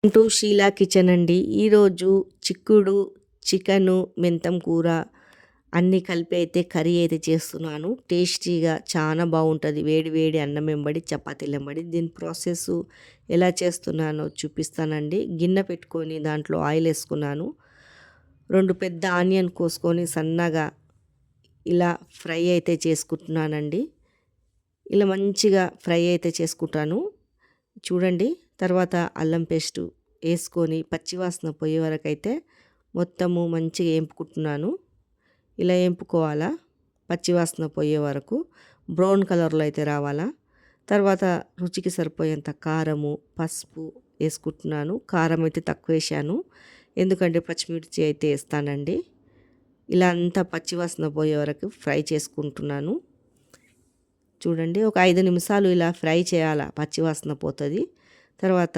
To Sheela kitchen అండి. ఈరోజు చిక్కుడు, చికెను, మెంతం కూర అన్నీ కలిపి అయితే కర్రీ అయితే చేస్తున్నాను. టేస్టీగా చాలా బాగుంటుంది. వేడి వేడి అన్నం వెంబడి చపాతీలు వెంబడి. దీని ప్రాసెస్ ఎలా చేస్తున్నానో చూపిస్తానండి. గిన్నె పెట్టుకొని దాంట్లో ఆయిల్ వేసుకున్నాను. 2 పెద్ద ఆనియన్ కోసుకొని సన్నగా ఇలా ఫ్రై అయితే చేసుకుంటున్నానండి. ఇలా మంచిగా ఫ్రై అయితే చేసుకుంటాను. చూడండి. తర్వాత అల్లం పేస్టు వేసుకొని పచ్చివాసన పోయే వరకు అయితే మొత్తము మంచిగా వేపుకుంటున్నాను. ఇలా వేపుకోవాలా, పచ్చివాసన పోయే వరకు బ్రౌన్ కలర్లో అయితే రావాలా. తర్వాత రుచికి సరిపోయేంత కారము, పసుపు వేసుకుంటున్నాను. కారం అయితే తక్కువ వేసాను, ఎందుకంటే పచ్చిమిర్చి అయితే వేస్తానండి. ఇలా అంతా పచ్చివాసన పోయే వరకు ఫ్రై చేసుకుంటున్నాను. చూడండి, ఒక 5 నిమిషాలు ఇలా ఫ్రై చేయాలా, పచ్చివాసన పోతుంది. తర్వాత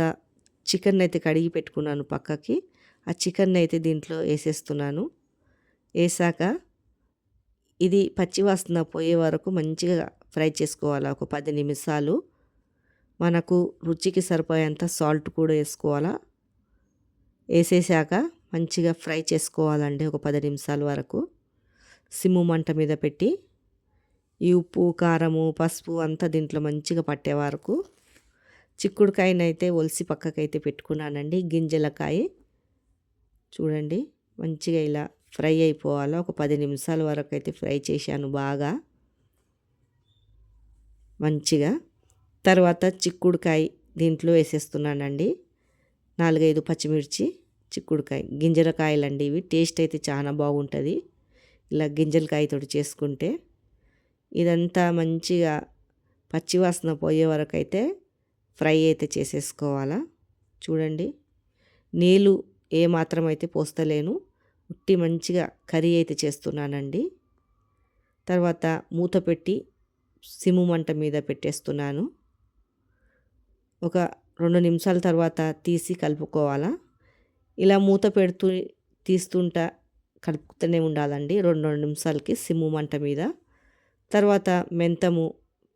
చికెన్ అయితే కడిగి పెట్టుకున్నాను పక్కకి. ఆ చికెన్ అయితే దీంట్లో వేసేస్తున్నాను. వేసాక ఇది పచ్చివాసన పోయే వరకు మంచిగా ఫ్రై చేసుకోవాలి. ఒక 10 నిమిషాలు. మనకు రుచికి సరిపోయేంత సాల్ట్ కూడా వేసుకోవాలా. వేసేసాక మంచిగా ఫ్రై చేసుకోవాలండి ఒక 10 నిమిషాల వరకు సిమ్ము మంట మీద పెట్టి. ఈ ఉప్పు, కారము, పసుపు అంతా దీంట్లో మంచిగా పట్టే వరకు. చిక్కుడుకాయనైతే ఒలిసి పక్కకైతే పెట్టుకున్నానండి. గింజలకాయ చూడండి, మంచిగా ఇలా ఫ్రై అయిపోవాలి. ఒక 10 నిమిషాల వరకు అయితే ఫ్రై చేశాను బాగా మంచిగా. తర్వాత చిక్కుడుకాయ దీంట్లో వేసేస్తున్నానండి. 4-5 పచ్చిమిర్చి, చిక్కుడుకాయ గింజలకాయలండి ఇవి. టేస్ట్ అయితే చాలా బాగుంటుంది ఇలా గింజలకాయతో చేసుకుంటే. ఇదంతా మంచిగా పచ్చివాసన పోయే వరకు అయితే ఫ్రై అయితే చేసేసుకోవాలా. చూడండి, నీళ్ళు ఏమాత్రం అయితే పోస్తలేను, ఉట్టి మంచిగా కర్రీ అయితే చేస్తున్నానండి. తర్వాత మూత పెట్టి సిమ్ము మంట మీద పెట్టేస్తున్నాను. ఒక 2 నిమిషాల తర్వాత తీసి కలుపుకోవాలా. ఇలా మూత పెడుతూ తీస్తుంటా కలుపుతూనే ఉండాలండి 2 నిమిషాలకి సిమ్ము మంట మీద. తర్వాత మెంతము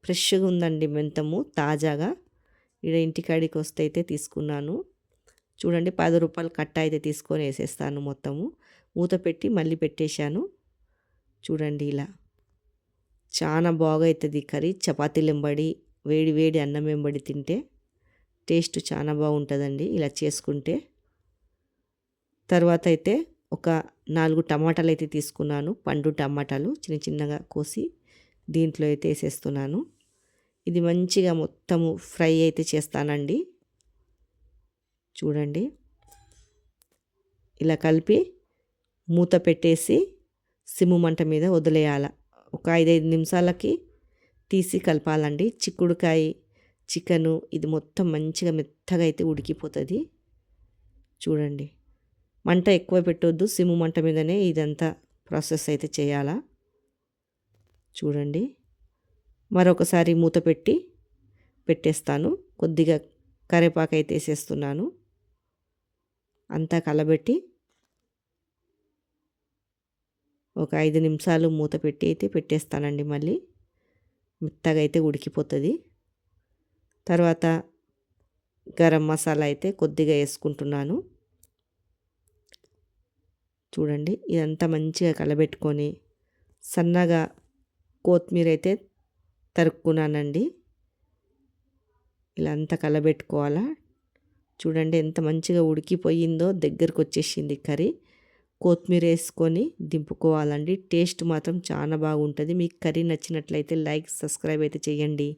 ఫ్రెష్గా ఉందండి, మెంతము తాజాగా ఇక్కడ ఇంటికాడికి వస్తే అయితే తీసుకున్నాను. చూడండి, 10 రూపాయలు కట్ట అయితే తీసుకొని వేసేస్తాను మొత్తము. మూత పెట్టి మళ్ళీ పెట్టేశాను. చూడండి, ఇలా చాలా బాగా అవుతుంది కర్రీ. చపాతీలు వెంబడి, వేడి వేడి అన్నం వెంబడి తింటే టేస్ట్ చాలా బాగుంటుందండి ఇలా చేసుకుంటే. తర్వాత అయితే ఒక 4 టమాటాలు అయితే తీసుకున్నాను. పండు టమాటాలు చిన్న చిన్నగా కోసి దీంట్లో అయితే వేసేస్తున్నాను. ఇది మంచిగా మొత్తము ఫ్రై అయితే చేస్తానండి. చూడండి, ఇలా కలిపి మూత పెట్టేసి సిమ్ము మంట మీద వదిలేయాల. ఒక 5 నిమిషాలకి తీసి కలపాలండి. చిక్కుడుకాయ, చికెను ఇది మొత్తం మంచిగా మెత్తగా అయితే ఉడికిపోతుంది. చూడండి, మంట ఎక్కువ పెట్టొద్దు, సిమ్ము మంట మీదనే ఇదంతా ప్రాసెస్ అయితే చేయాలా. చూడండి, మరొకసారి మూత పెట్టి పెట్టేస్తాను. కొద్దిగా కరివేపాకు అయితే వేసేస్తున్నాను. అంతా కలబెట్టి ఒక 5 నిమిషాలు మూత పెట్టి అయితే పెట్టేస్తానండి. మళ్ళీ మెత్తగా అయితే ఉడికిపోతుంది. తర్వాత గరం మసాలా అయితే కొద్దిగా వేసుకుంటున్నాను. చూడండి, ఇదంతా మంచిగా కలబెట్టుకొని సన్నగా కొత్తిమీర అయితే తరుక్కున్నానండి. ఇలా అంతా కలబెట్టుకోవాలా. చూడండి, ఎంత మంచిగా ఉడికిపోయిందో, దగ్గరకు వచ్చేసింది కర్రీ. కొత్తిమీర వేసుకొని దింపుకోవాలండి. టేస్ట్ మాత్రం చాలా బాగుంటుంది. మీకు కర్రీ నచ్చినట్లయితే లైక్, సబ్స్క్రైబ్ అయితే చేయండి.